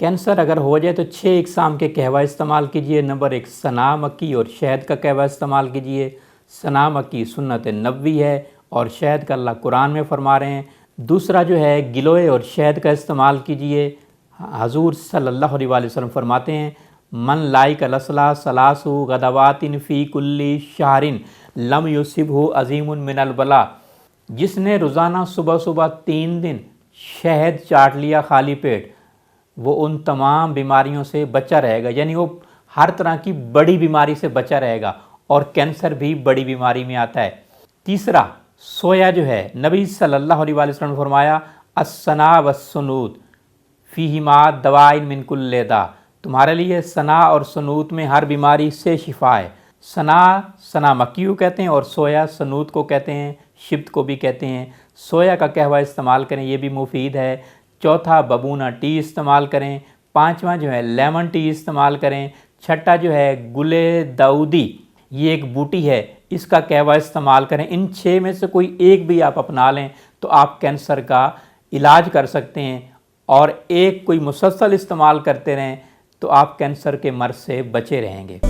Cancer अगर हो जाए तो 6 इकसाम के कहवा इस्तेमाल कीजिए। नंबर 1 सना, मक्की और शहद का कहवा इस्तेमाल कीजिए। सना मक्की सुन्नत नबवी है और शहद का अल्लाह कुरान में फरमा रहे हैं। दूसरा जो है गिलोय और शहद का इस्तेमाल कीजिए। हजूर सल्लल्लाहु अलैहि वसल्लम फरमाते हैं मन लाइक लसला सलासु गदवातिन फ़ी कुल्ली शहरिन लम युसिबहु अज़ीमुन मिनल बला। जिसने रोज़ाना सुबह सुबह 3 दिन शहद चाट लिया खाली पेट, वो उन तमाम बीमारियों से बचा रहेगा, यानी वो हर तरह की बड़ी बीमारी से बचा रहेगा और कैंसर भी बड़ी बीमारी में आता है। तीसरा सोया जो है, नबी सल्लल्लाहु अलैहि वसल्लम ने फरमाया अस्सना वस्सुनूत फ़ीहिमा दवाइन मिन कुल्लि दा। तुम्हारे लिए सना और सनूत में हर बीमारी से शिफा है। सना मक्की को कहते हैं और सोया सनूत को कहते हैं, शिब्त को भी कहते हैं। सोया का कहवा इस्तेमाल करें, ये भी मुफीद है। चौथा बबूना टी इस्तेमाल करें। पांचवा जो है लेमन टी इस्तेमाल करें। छठा जो है गुले दाऊदी, ये एक बूटी है, इसका कहवा इस्तेमाल करें। इन 6 में से कोई एक भी आप अपना लें तो आप कैंसर का इलाज कर सकते हैं, और एक कोई मुसलसल इस्तेमाल करते रहें तो आप कैंसर के मर्ज़ से बचे रहेंगे।